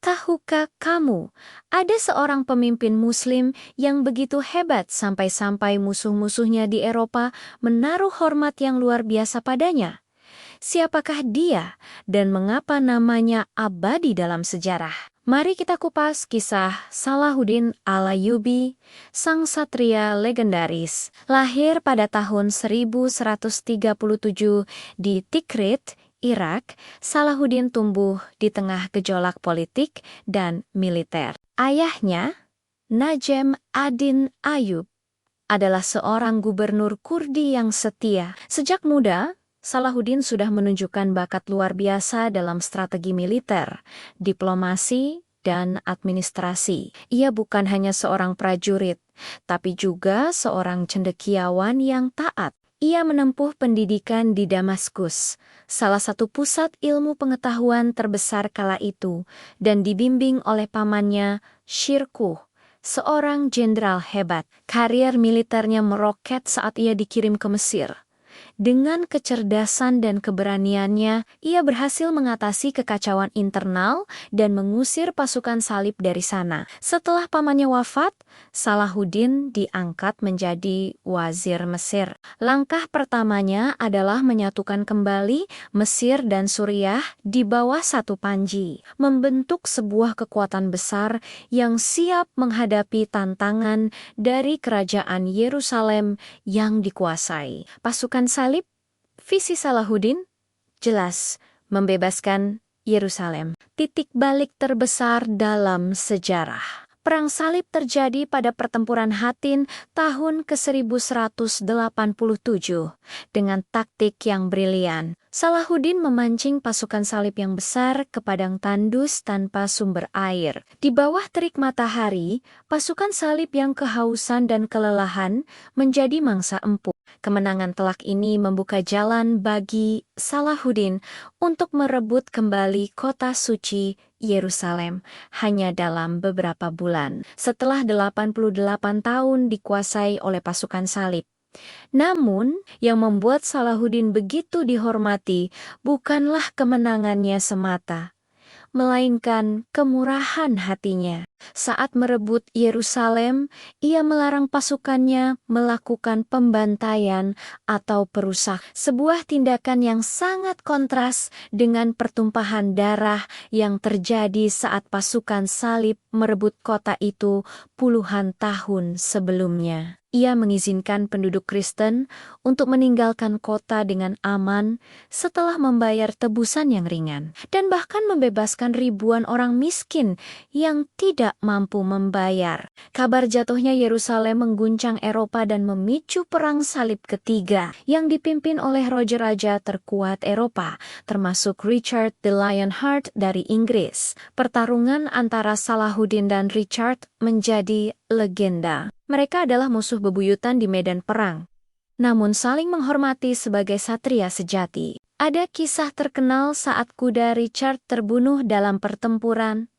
Tahukah kamu, ada seorang pemimpin Muslim yang begitu hebat sampai-sampai musuh-musuhnya di Eropa menaruh hormat yang luar biasa padanya? Siapakah dia dan mengapa namanya abadi dalam sejarah? Mari kita kupas kisah Salahuddin Al-Ayyubi, sang satria legendaris. Lahir pada tahun 1137 di Tikrit, Irak, Salahuddin tumbuh di tengah gejolak politik dan militer. Ayahnya, Najem ad-Din Ayyub, adalah seorang gubernur Kurdi yang setia. Sejak muda, Salahuddin sudah menunjukkan bakat luar biasa dalam strategi militer, diplomasi, dan administrasi. Ia bukan hanya seorang prajurit, tapi juga seorang cendekiawan yang taat. Ia menempuh pendidikan di Damaskus, salah satu pusat ilmu pengetahuan terbesar kala itu, dan dibimbing oleh pamannya, Shirkuh, seorang jenderal hebat. Karier militernya meroket saat ia dikirim ke Mesir. Dengan kecerdasan dan keberaniannya, ia berhasil mengatasi kekacauan internal dan mengusir pasukan salib dari sana. Setelah pamannya wafat, Salahuddin diangkat menjadi wazir Mesir. Langkah pertamanya adalah menyatukan kembali Mesir dan Suriah di bawah satu panji, membentuk sebuah kekuatan besar yang siap menghadapi tantangan dari kerajaan Yerusalem yang dikuasai. Pasukan salib, visi Salahuddin jelas, membebaskan Yerusalem. Titik balik terbesar dalam sejarah. Perang salib terjadi pada pertempuran Hattin tahun ke-1187 dengan taktik yang brilian. Salahuddin memancing pasukan salib yang besar ke padang tandus tanpa sumber air. Di bawah terik matahari, pasukan salib yang kehausan dan kelelahan menjadi mangsa empuk. Kemenangan telak ini membuka jalan bagi Salahuddin untuk merebut kembali kota suci Yerusalem hanya dalam beberapa bulan setelah 88 tahun dikuasai oleh pasukan salib. Namun, yang membuat Salahuddin begitu dihormati bukanlah kemenangannya semata, melainkan kemurahan hatinya. Saat merebut Yerusalem, ia melarang pasukannya melakukan pembantaian atau perusak, sebuah tindakan yang sangat kontras dengan pertumpahan darah yang terjadi saat pasukan salib merebut kota itu puluhan tahun sebelumnya. Ia mengizinkan penduduk Kristen untuk meninggalkan kota dengan aman setelah membayar tebusan yang ringan, dan bahkan membebaskan ribuan orang miskin yang tidak mampu membayar. Kabar jatuhnya Yerusalem mengguncang Eropa dan memicu Perang Salib Ketiga yang dipimpin oleh raja-raja terkuat Eropa, termasuk Richard the Lionheart dari Inggris. Pertarungan antara Salahuddin dan Richard menjadi legenda. Mereka adalah musuh bebuyutan di medan perang, namun saling menghormati sebagai satria sejati. Ada kisah terkenal saat kuda Richard terbunuh dalam pertempuran.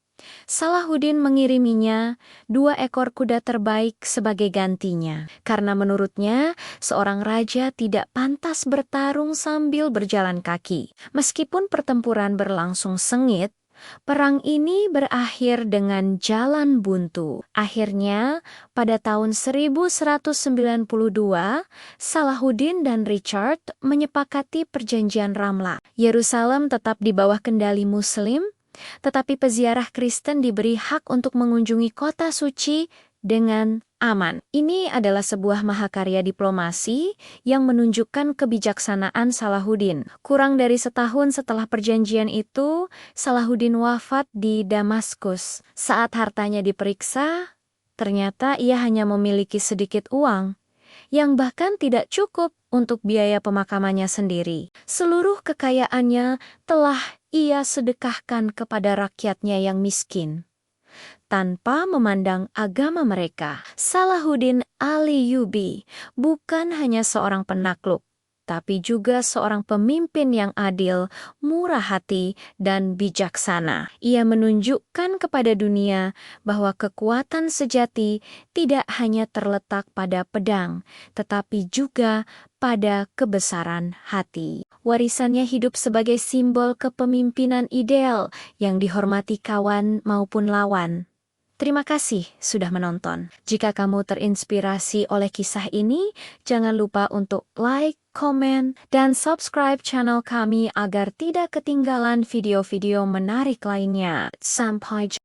Salahuddin mengiriminya 2 ekor kuda terbaik sebagai gantinya, karena menurutnya seorang raja tidak pantas bertarung sambil berjalan kaki. Meskipun pertempuran berlangsung sengit, perang ini berakhir dengan jalan buntu. Akhirnya, pada tahun 1192, Salahuddin dan Richard menyepakati perjanjian Ramla. Yerusalem tetap di bawah kendali Muslim, tetapi peziarah Kristen diberi hak untuk mengunjungi kota suci dengan aman. Ini adalah sebuah mahakarya diplomasi yang menunjukkan kebijaksanaan Salahuddin. Kurang dari setahun setelah perjanjian itu, Salahuddin wafat di Damaskus. Saat hartanya diperiksa, ternyata ia hanya memiliki sedikit uang, yang bahkan tidak cukup untuk biaya pemakamannya sendiri. Seluruh kekayaannya telah ia sedekahkan kepada rakyatnya yang miskin. Tanpa memandang agama mereka, Salahuddin Al-Ayyubi bukan hanya seorang penakluk, tapi juga seorang pemimpin yang adil, murah hati, dan bijaksana. Ia menunjukkan kepada dunia bahwa kekuatan sejati tidak hanya terletak pada pedang, tetapi juga pada kebesaran hati. Warisannya hidup sebagai simbol kepemimpinan ideal yang dihormati kawan maupun lawan. Terima kasih sudah menonton. Jika kamu terinspirasi oleh kisah ini, jangan lupa untuk like, komen, dan subscribe channel kami agar tidak ketinggalan video-video menarik lainnya. Sampai jumpa.